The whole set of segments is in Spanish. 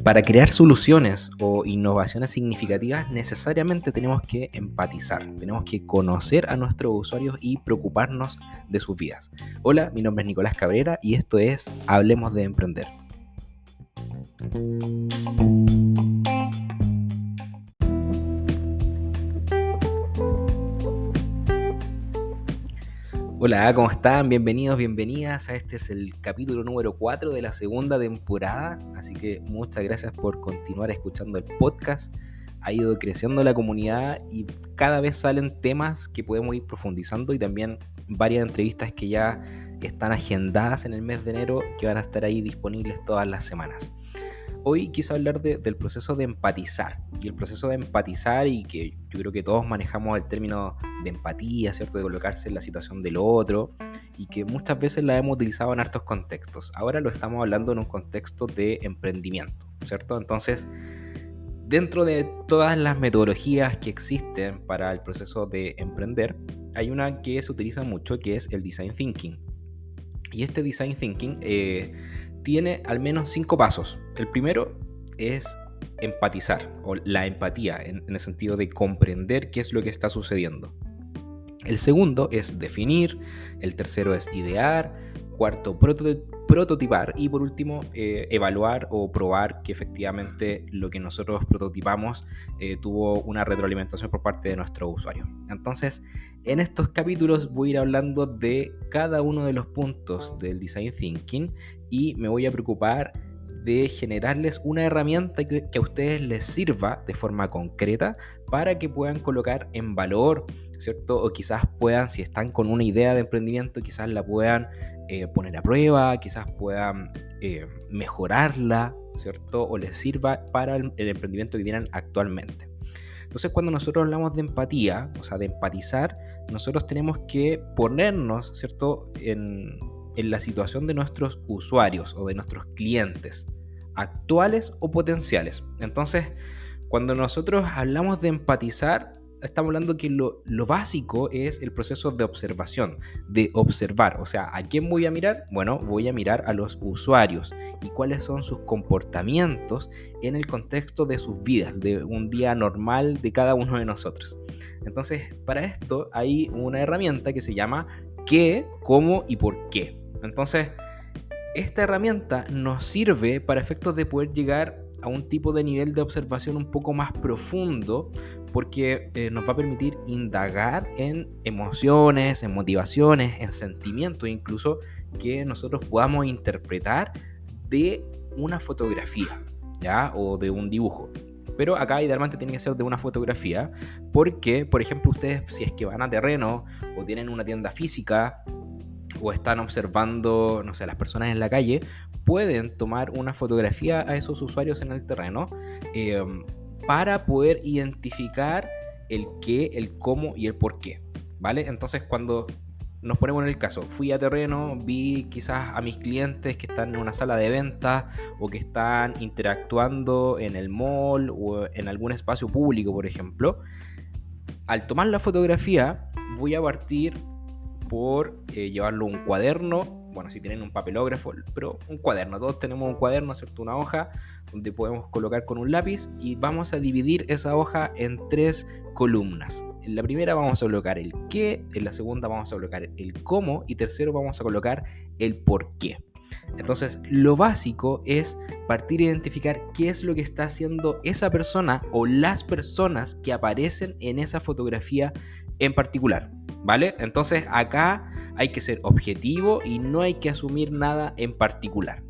Para crear soluciones o innovaciones significativas, necesariamente tenemos que empatizar, tenemos que conocer a nuestros usuarios y preocuparnos de sus vidas. Hola, mi nombre es Nicolás Cabrera y esto es Hablemos de Emprender. Hola, ¿cómo están? Bienvenidos, bienvenidas a este es el capítulo número 4 de la segunda temporada, así que muchas gracias por continuar escuchando el podcast. Ha ido creciendo la comunidad y cada vez salen temas que podemos ir profundizando y también varias entrevistas que ya están agendadas en el mes de enero que van a estar ahí disponibles todas las semanas. Hoy quise hablar del proceso de empatizar y el proceso de empatizar y que yo creo que todos manejamos el término de empatía, ¿cierto? De colocarse en la situación del otro y que muchas veces la hemos utilizado en hartos contextos. Ahora lo estamos hablando en un contexto de emprendimiento, ¿cierto? Entonces, dentro de todas las metodologías que existen para el proceso de emprender, hay una que se utiliza mucho que es el Design Thinking. Y este Design Thinking tiene al menos 5 pasos. El primero es empatizar, o la empatía, en el sentido de comprender qué es lo que está sucediendo. El segundo es definir, el tercero es idear, cuarto prototipar y por último evaluar o probar que efectivamente lo que nosotros prototipamos tuvo una retroalimentación por parte de nuestro usuario. Entonces, en estos capítulos voy a ir hablando de cada uno de los puntos del Design Thinking y me voy a preocupar de generarles una herramienta que a ustedes les sirva de forma concreta para que puedan colocar en valor, ¿cierto? O quizás puedan, si están con una idea de emprendimiento, quizás la puedan poner a prueba, quizás puedan mejorarla, ¿cierto? O les sirva para el emprendimiento que tienen actualmente. Entonces, cuando nosotros hablamos de empatía, o sea, de empatizar, nosotros tenemos que ponernos, ¿cierto?, en la situación de nuestros usuarios o de nuestros clientes, actuales o potenciales. Entonces, cuando nosotros hablamos de empatizar, estamos hablando que lo básico es el proceso de observación, de observar. O sea, ¿a quién voy a mirar? Bueno, voy a mirar a los usuarios y cuáles son sus comportamientos en el contexto de sus vidas, de un día normal de cada uno de nosotros. Entonces, para esto hay una herramienta que se llama qué, cómo y por qué. Entonces, esta herramienta nos sirve para efectos de poder llegar a un tipo de nivel de observación un poco más profundo porque nos va a permitir indagar en emociones, en motivaciones, en sentimientos incluso que nosotros podamos interpretar de una fotografía, ¿ya? O de un dibujo. Pero acá idealmente tiene que ser de una fotografía porque, por ejemplo, ustedes si es que van a terreno o tienen una tienda física o están observando, no sé, a las personas en la calle, pueden tomar una fotografía a esos usuarios en el terreno para poder identificar el qué, el cómo y el por qué, ¿vale? Entonces, cuando nos ponemos en el caso, fui a terreno, vi quizás a mis clientes que están en una sala de venta o que están interactuando en el mall o en algún espacio público, por ejemplo. Al tomar la fotografía, voy a partir por llevarlo a un cuaderno, bueno, si tienen un papelógrafo, pero un cuaderno, todos tenemos un cuaderno, ¿cierto? Una hoja donde podemos colocar con un lápiz y vamos a dividir esa hoja en 3 columnas. En la primera vamos a colocar el qué, en la segunda vamos a colocar el cómo y tercero vamos a colocar el por qué. Entonces, lo básico es partir a identificar qué es lo que está haciendo esa persona o las personas que aparecen en esa fotografía en particular, ¿vale? Entonces, acá hay que ser objetivo y no hay que asumir nada en particular.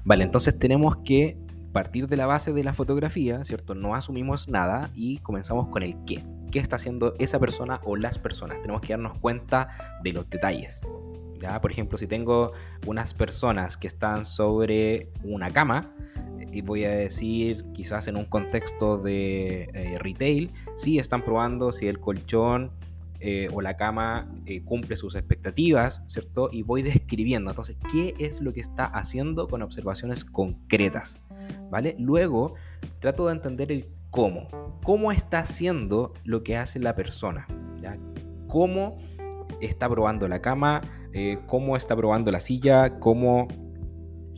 Vale, entonces tenemos que partir de la base de la fotografía, ¿cierto? No asumimos nada y comenzamos con el qué. ¿Qué está haciendo esa persona o las personas? Tenemos que darnos cuenta de los detalles. ¿Ya? Por ejemplo, si tengo unas personas que están sobre una cama, y voy a decir quizás en un contexto de retail, sí están probando si el colchón o la cama cumple sus expectativas, ¿cierto? Y voy describiendo, entonces, ¿qué es lo que está haciendo con observaciones concretas? ¿Vale? Luego, trato de entender el ¿Cómo está haciendo lo que hace la persona? ¿Ya? ¿Cómo está probando la cama? ¿Cómo está probando la silla? ¿Cómo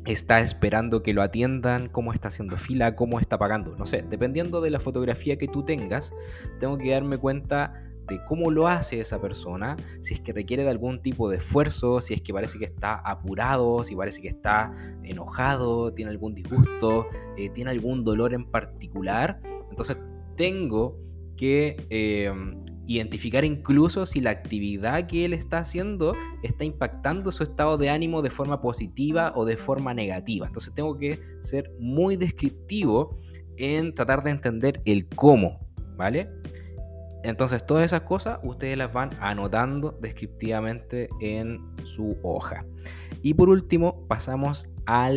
está esperando que lo atiendan? ¿Cómo está haciendo fila? ¿Cómo está pagando? No sé, dependiendo de la fotografía que tú tengas, tengo que darme cuenta de cómo lo hace esa persona, si es que requiere de algún tipo de esfuerzo, si es que parece que está apurado, si parece que está enojado, tiene algún disgusto, tiene algún dolor en particular. Entonces tengo que identificar incluso si la actividad que él está haciendo está impactando su estado de ánimo de forma positiva o de forma negativa. Entonces tengo que ser muy descriptivo en tratar de entender el cómo, ¿vale? Entonces todas esas cosas ustedes las van anotando descriptivamente en su hoja. Y por último pasamos a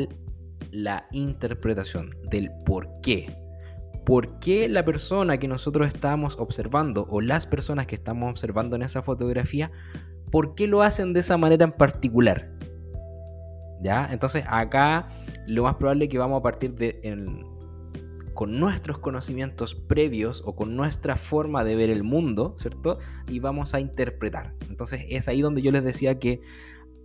la interpretación del por qué. ¿Por qué la persona que nosotros estamos observando o las personas que estamos observando en esa fotografía, por qué lo hacen de esa manera en particular? ¿Ya? Entonces acá lo más probable es que vamos a partir con nuestros conocimientos previos o con nuestra forma de ver el mundo, ¿cierto? Y vamos a interpretar. Entonces es ahí donde yo les decía que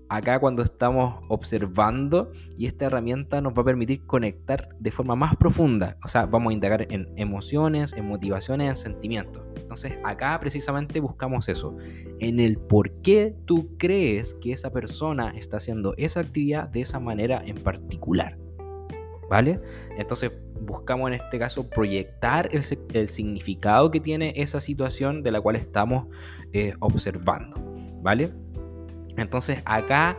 acá cuando estamos observando, y esta herramienta nos va a permitir conectar de forma más profunda, o sea, vamos a indagar en emociones, en motivaciones, en sentimientos. Entonces acá precisamente buscamos eso, en el por qué tú crees que esa persona está haciendo esa actividad de esa manera en particular, ¿vale? Entonces buscamos en este caso proyectar el significado que tiene esa situación de la cual estamos observando, ¿vale? Entonces acá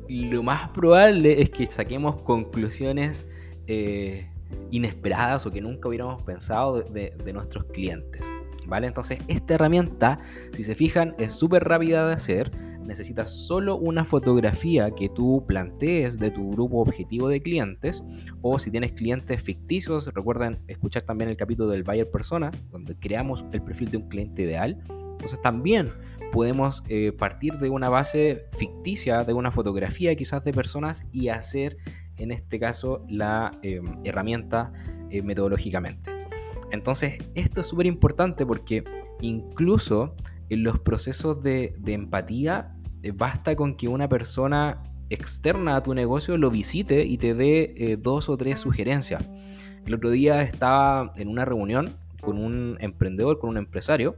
lo más probable es que saquemos conclusiones inesperadas o que nunca hubiéramos pensado de nuestros clientes, ¿vale? Entonces esta herramienta, si se fijan, es súper rápida de hacer. Necesitas solo una fotografía que tú plantees de tu grupo objetivo de clientes, o si tienes clientes ficticios, recuerden escuchar también el capítulo del Buyer Persona, donde creamos el perfil de un cliente ideal. Entonces también podemos partir de una base ficticia, de una fotografía quizás de personas, y hacer en este caso la herramienta metodológicamente. Entonces esto es súper importante porque incluso en los procesos de empatía basta con que una persona externa a tu negocio lo visite y te dé 2 o 3 sugerencias. El otro día estaba en una reunión con un emprendedor, con un empresario,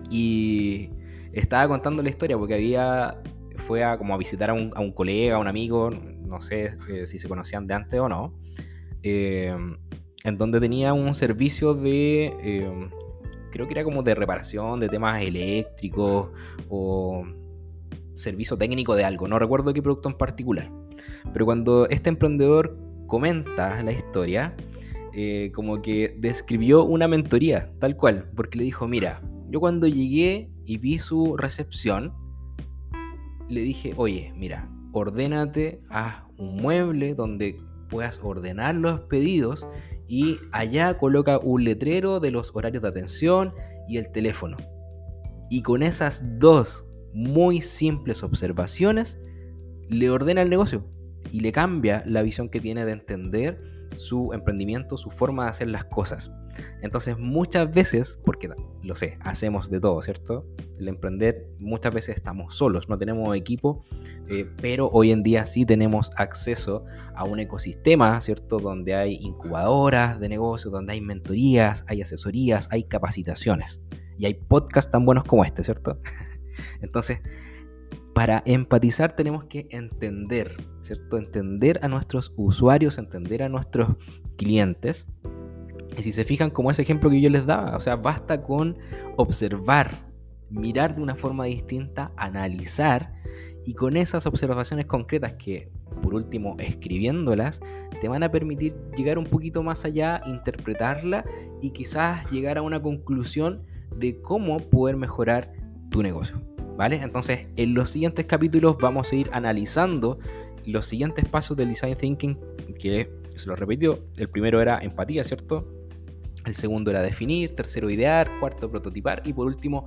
y estaba contando la historia porque fue a como a visitar a un colega, a un amigo, no sé si se conocían de antes o no, en donde tenía un servicio de, creo que era como de reparación de temas eléctricos o servicio técnico de algo, no recuerdo qué producto en particular. Pero cuando este emprendedor comenta la historia, como que describió una mentoría, tal cual, porque le dijo, mira, yo cuando llegué y vi su recepción, le dije, oye, mira, ordénate, haz un mueble donde puedas ordenar los pedidos y allá coloca un letrero de los horarios de atención y el teléfono. Y con esas 2 muy simples observaciones le ordena el negocio y le cambia la visión que tiene de entender su emprendimiento, su forma de hacer las cosas. Entonces muchas veces, porque lo sé, hacemos de todo, ¿cierto? El emprender muchas veces estamos solos, no tenemos equipo, pero hoy en día sí tenemos acceso a un ecosistema, ¿cierto? Donde hay incubadoras de negocios, donde hay mentorías, hay asesorías, hay capacitaciones y hay podcasts tan buenos como este, ¿cierto? Entonces, para empatizar tenemos que entender, ¿cierto? Entender a nuestros usuarios, entender a nuestros clientes. Y si se fijan, como ese ejemplo que yo les daba, o sea, basta con observar, mirar de una forma distinta, analizar, y con esas observaciones concretas que, por último, escribiéndolas, te van a permitir llegar un poquito más allá, interpretarla y quizás llegar a una conclusión de cómo poder mejorar tu negocio, ¿vale? Entonces, en los siguientes capítulos vamos a ir analizando los siguientes pasos del Design Thinking, que se lo repitió. El primero era empatía, ¿cierto? El segundo era definir, tercero idear, cuarto prototipar y por último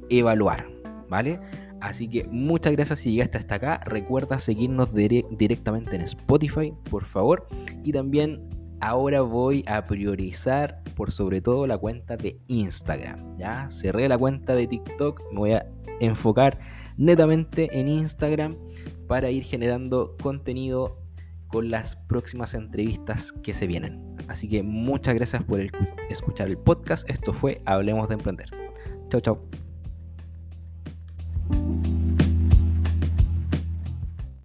evaluar, ¿vale? Así que muchas gracias si llegaste hasta acá. Recuerda seguirnos directamente en Spotify, por favor, y también ahora voy a priorizar por sobre todo la cuenta de Instagram. Ya cerré la cuenta de TikTok, me voy a enfocar netamente en Instagram para ir generando contenido con las próximas entrevistas que se vienen. Así que muchas gracias por escuchar el podcast. Esto fue Hablemos de Emprender. Chau, chau.